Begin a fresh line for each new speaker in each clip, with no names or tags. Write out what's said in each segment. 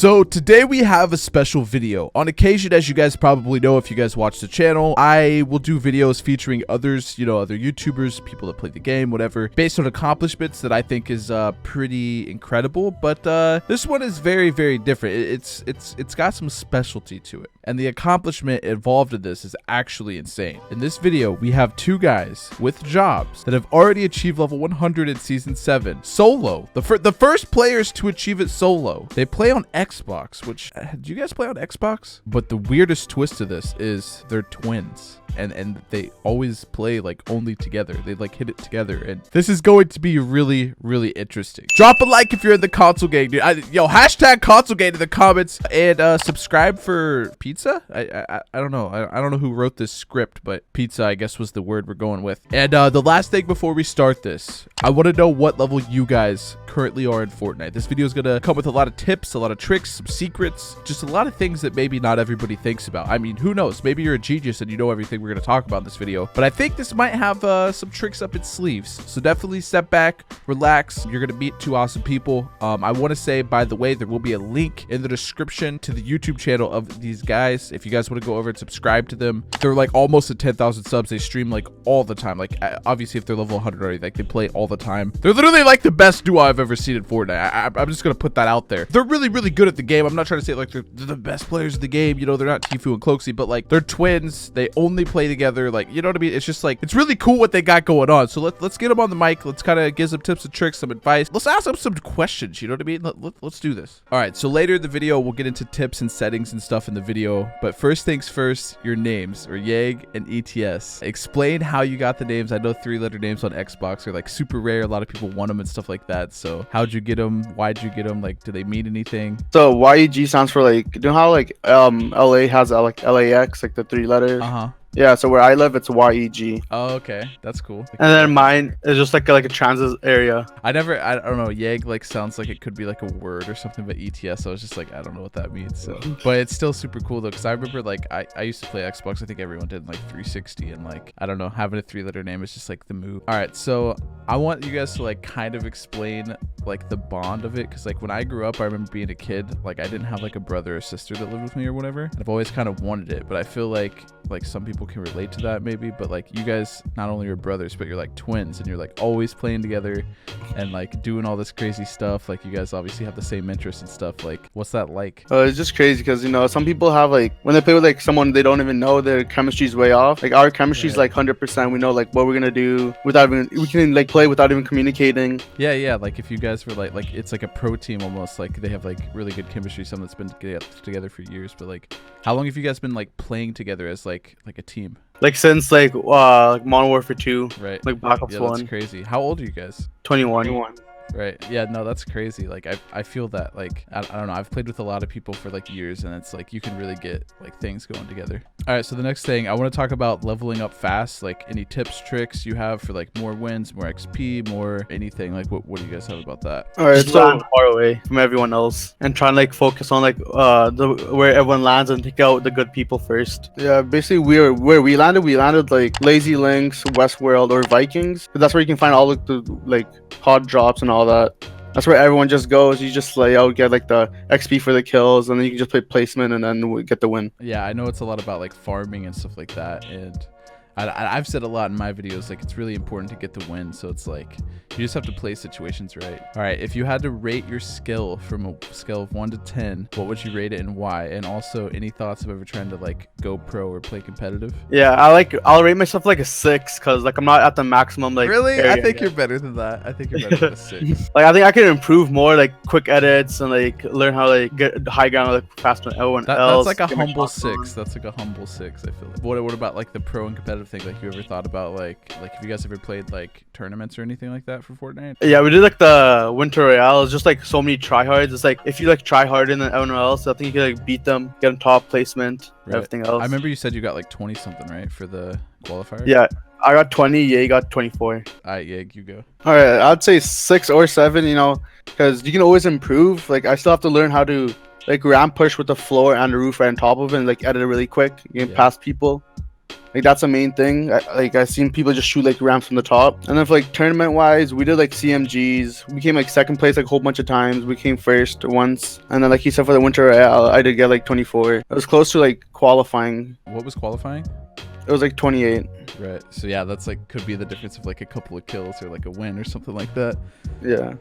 So today we have a special video. On occasion, as you guys probably know if you guys watch the channel, I will do videos featuring others, other YouTubers, people that play the game, whatever, based on accomplishments that I think is pretty incredible. But this one is very, very different. It's got some specialty to it. And the accomplishment involved in this is actually insane. In this video, we have two guys with jobs that have already achieved level 100 in Season 7. Solo. The first players to achieve it solo. They play on Xbox, which... do you guys play on Xbox? But the weirdest twist to this is they're twins. And they always play like only together. They like hit it together, and this is going to be really, really interesting. Drop a like if you're in the console gang, dude. Hashtag console gang in the comments, and subscribe for pizza. I don't know. I don't know who wrote this script, but pizza I guess was the word we're going with. And the last thing before we start this, I want to know what level you guys currently are in Fortnite. This video is gonna come with a lot of tips, a lot of tricks, some secrets, just a lot of things that maybe not everybody thinks about. I mean, who knows? Maybe you're a genius and you know everything we're going to talk about in this video, but I think this might have some tricks up its sleeves. So definitely step back, relax. You're going to meet two awesome people. I want to say, by the way, there will be a link in the description to the YouTube channel of these guys. If you guys want to go over and subscribe to them, they're like almost at 10,000 subs. They stream like all the time. Like obviously if they're level 100 already, like they play all the time. They're literally like the best duo I've ever seen in Fortnite. I'm just going to put that out there. They're really, really good at the game. I'm not trying to say like they're the best players of the game. They're not Tifu and Cloaksy, but like they're twins. They only play together. Like, you know what I mean? It's just like, it's really cool what they got going on. So let's get them on the mic. Let's kind of give some tips and tricks, some advice. Let's ask them some questions. You know what I mean? Let's do this. All right. So later in the video, we'll get into tips and settings and stuff in the video. But first things first, your names are e.lga and ETS. Explain how you got the names. I know 3-letter names on Xbox are like super rare. A lot of people want them and stuff like that. So how'd you get them? Why'd you get them? Like, do they mean anything?
So YEG stands for like, you know how like LA has like LAX, like the 3 letters? Yeah, so where I live, it's YEG.
Oh, okay. That's cool.
And then mine is just like a transit area.
I don't know. Yeg like sounds like it could be like a word or something, but ETS, I was just like, I don't know what that means. So, but it's still super cool though, because I remember like I used to play Xbox. I think everyone did like 360, and like I don't know, having a 3-letter name is just like the move. All right, so I want you guys to like kind of explain like the bond of it, because like when I grew up, I remember being a kid, like I didn't have like a brother or sister that lived with me or whatever. I've always kind of wanted it, but I feel like some people can relate to that maybe, but like you guys not only are brothers, but you're like twins, and you're like always playing together and like doing all this crazy stuff. Like you guys obviously have the same interests and stuff. Like what's that like?
It's just crazy because some people have like, when they play with like someone they don't even know, their chemistry's way off. Like our chemistry's like 100%. We know like what we're gonna do without even, we can like play without even communicating.
Yeah, like if you guys were like it's like a pro team almost. Like they have like really good chemistry, some that's been together for years. But like how long have you guys been like playing together as like a team?
Like since like Modern Warfare 2,
right?
Like Black Ops 1.
That's crazy. How old are you guys?
21.
Right. Yeah, no, that's crazy. Like I feel that like I don't know, I've played with a lot of people for like years, and it's like you can really get like things going together. All right, so the next thing I want to talk about, leveling up fast. Like any tips, tricks you have for like more wins, more XP, more anything. Like what do you guys have about that?
All right, so far away from everyone else and try and like focus on like where everyone lands and take out the good people first. Yeah, basically where we landed like Lazy Links, Westworld, or Vikings. That's where you can find all the like hot drops and all that. That's where everyone just goes. You just lay out, get like the XP for the kills, and then you can just play placement and then get the win.
Yeah, I know it's a lot about like farming and stuff like that, and I've said a lot in my videos, like it's really important to get the win. So it's like you just have to play situations right. All right, if you had to rate your skill from a scale of 1 to 10, what would you rate it and why? And also any thoughts of ever trying to like go pro or play competitive?
Yeah, I'll rate myself like a 6, because like I'm not at the maximum like
really
area.
I think you're better than that. I think you're better than a 6.
Like I think I can improve more, like quick edits, and like learn how to like get high ground like faster than everyone else.
That's like a humble 6. That's like a humble 6, I feel like. What about like the pro and competitive thing? Like you ever thought about like if you guys ever played like tournaments or anything like that for Fortnite?
Yeah, we did like the Winter Royale. It's just like so many tryhards. It's like if you like try harder than everyone else, I think you can like beat them, get them top placement, everything else.
I remember you said you got like 20 something, right, for the qualifier?
Yeah, I got 20. Yeah, you got 24.
All right, yeah, you go.
All right, I'd say 6 or 7. Because you can always improve. Like I still have to learn how to like ramp push with the floor and the roof right on top of it, and like edit it really quick. You can pass people. Like that's the main thing. I've seen people just shoot like ramps from the top. And then for like tournament wise, we did like CMGs. We came like second place like a whole bunch of times. We came first once. And then like he said for the winter royale, I did get like 24. It was close to like qualifying.
What was qualifying?
It was like 28.
Right. So yeah, that's like could be the difference of like a couple of kills or like a win or something like that.
Yeah.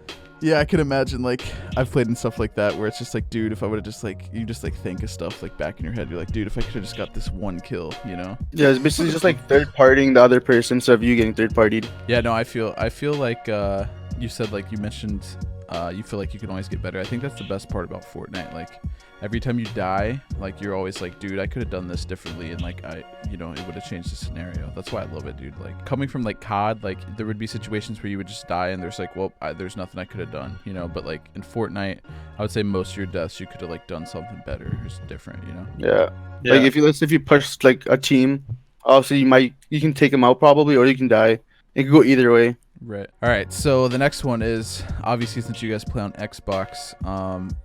Yeah, I can imagine, like, I've played in stuff like that where it's just like, dude, if I would have just like, you just like think of stuff like back in your head, you're like, dude, if I could have just got this one kill, you know?
Yeah, it's basically just like third partying the other person instead of you getting third partied.
Yeah, no, I feel like you said, like, you mentioned you feel like you can always get better. I think that's the best part about Fortnite. Like, every time you die, like, you're always like, dude, I could have done this differently, and like, you know, it would have changed the scenario. That's why I love it, dude. Like, coming from like COD, like, there would be situations where you would just die and there's like, well, there's nothing I could have done, you know. But like in Fortnite, I would say most of your deaths you could have like done something better or different, you know.
Yeah. Like if you push like a team, obviously you can take them out probably, or you can die. It could go either way.
Right. All right. So the next one is, obviously, since you guys play on Xbox,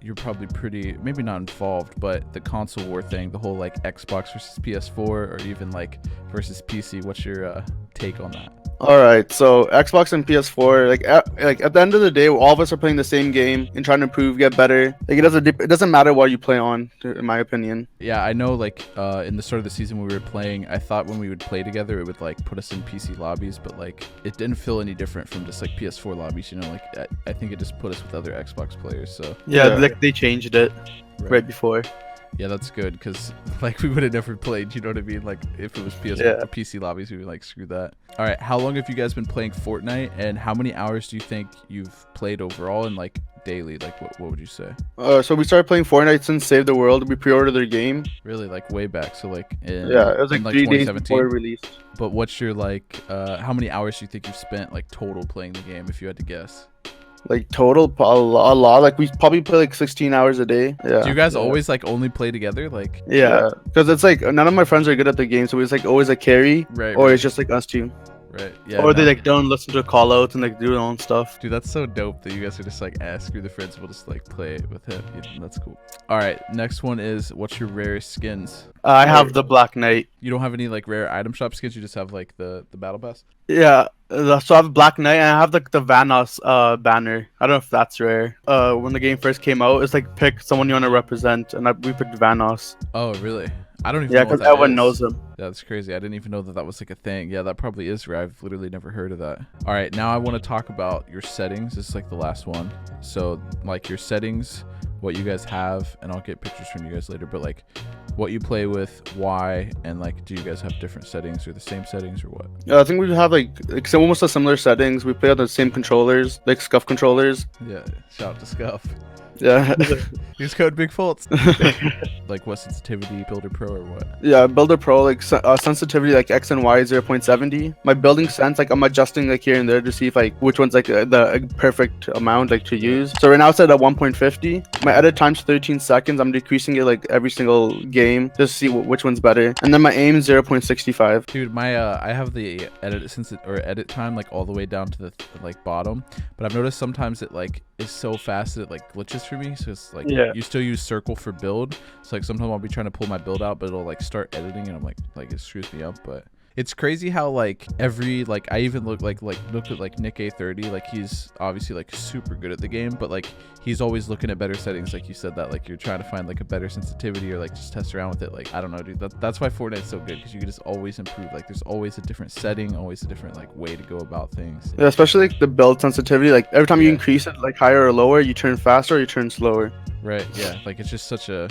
you're probably pretty, maybe not involved, but the console war thing, the whole like Xbox versus PS4 or even like versus PC. What's your take on that?
All right, so Xbox and PS4, like at the end of the day, all of us are playing the same game and trying to improve, get better. Like it doesn't matter what you play on, in my opinion.
Yeah, I know. Like in the start of the season when we were playing, I thought when we would play together, it would like put us in PC lobbies, but like it didn't feel any different from just like PS4 lobbies. You know, like I think it just put us with other Xbox players. So
yeah. Like they changed it right before.
Yeah, that's good, because like we would have never played, you know what I mean? Like if it was PC lobbies, we would like screw that. All right, how long have you guys been playing Fortnite, and how many hours do you think you've played overall and like daily? Like what would you say?
So we started playing Fortnite since Save the World. We pre-ordered their game.
Really, like way back. So like it
was like 3 days before it released.
But what's your like how many hours do you think you've spent like total playing the game, if you had to guess?
Like total a lot. Like we probably play like 16 hours a day. Yeah.
Do you guys always like only play together? Like
yeah, because it's like none of my friends are good at the game, so it's like always a carry, or it's just like us two.
Right. Yeah.
Or they like don't listen to call outs and like do their own stuff.
Dude, that's so dope that you guys are just like, screw the friends, we'll just like play it with him. Yeah, that's cool. All right, next one is, what's your rarest skins?
I have the Black Knight.
You don't have any like rare item shop skins? You just have like the battle pass?
Yeah. So I have Black Knight, and I have like the Vanos banner. I don't know if that's rare. When the game first came out, it's like pick someone you want to represent, and we picked Vanos.
Oh, really? I don't even
know. Yeah,
because
everyone knows him.
Yeah, that's crazy. I didn't even know that that was like a thing. Yeah, that probably is rare. I've literally never heard of that. All right, now I want to talk about your settings. This is like the last one. So like your settings, what you guys have, and I'll get pictures from you guys later, but like what you play with, why, and like do you guys have different settings or the same settings or what?
Yeah, I think we have like almost the similar settings. We play on the same controllers, like Scuff controllers.
Yeah, shout out to Scuff.
Yeah.
Use code Bigfoltz. Like what sensitivity, Builder Pro or what?
Yeah, Builder Pro, like sensitivity like X and Y 0.70. My building sense, like I'm adjusting like here and there to see if like which one's like the perfect amount like to use. So right now it's at 1.50. My edit time's 13 seconds. I'm decreasing it like every single game just to see which one's better. And then my aim is 0.65.
Dude, my I have the edit time like all the way down to the like bottom, but I've noticed sometimes it like is so fast that it like glitches for me. So it's like you still use circle for build. So like sometimes I'll be trying to pull my build out, but it'll like start editing and I'm like it screws me up. But it's crazy how like every like I even looked at like Nick A30, like he's obviously like super good at the game, but like he's always looking at better settings, like you said, that like you're trying to find like a better sensitivity or like just test around with it. Like I don't know, dude, that's why Fortnite's so good, because you can just always improve. Like there's always a different setting, always a different like way to go about things.
Yeah, especially like the build sensitivity, like every time you increase it like higher or lower, you turn faster or you turn slower.
Right. Yeah, like it's just such a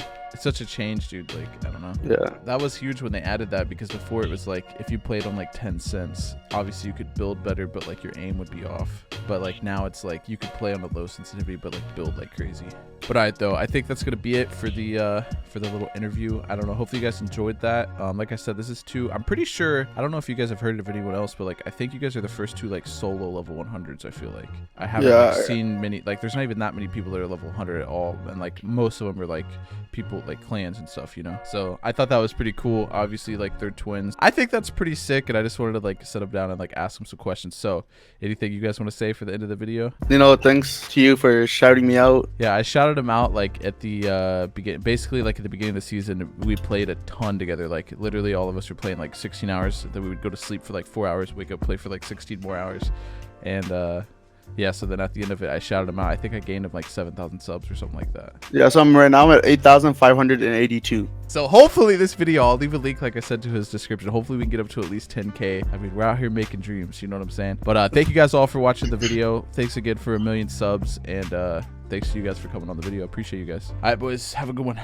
change, dude. Like I don't know.
Yeah,
that was huge when they added that, because before it was like if you played on like 10 cents, obviously you could build better, but like your aim would be off. But like now it's like you could play on a low sensitivity but like build like crazy. But all right, though, I think that's gonna be it for the little interview. I don't know, hopefully you guys enjoyed that. Like I said, this is I'm pretty sure, I don't know if you guys have heard of anyone else, but like I think you guys are the first two like solo level 100s. I feel like I haven't like, seen many, like there's not even that many people that are level 100 at all, and like most of them are like people like clans and stuff, you know. So I thought that was pretty cool. Obviously like they're twins. I think that's pretty sick, and I just wanted to like sit them down and like ask them some questions. So anything you guys want to say for the end of the video?
You know, thanks to you for shouting me out.
Yeah, I shouted shouted him out like at the basically like at the beginning of the season. We played a ton together. Like literally all of us were playing like 16 hours. Then we would go to sleep for like 4 hours, wake up, play for like 16 more hours, and yeah, so then at the end of it, I shouted him out. I think I gained him like 7,000 subs or something like that.
Yeah, so I'm right now at 8,582.
So hopefully this video, I'll leave a link, like I said, to his description. Hopefully we can get up to at least 10K. I mean, we're out here making dreams, you know what I'm saying? But thank you guys all for watching the video. Thanks again for 1 million subs, and thanks to you guys for coming on the video. I appreciate you guys. All right, boys, have a good one.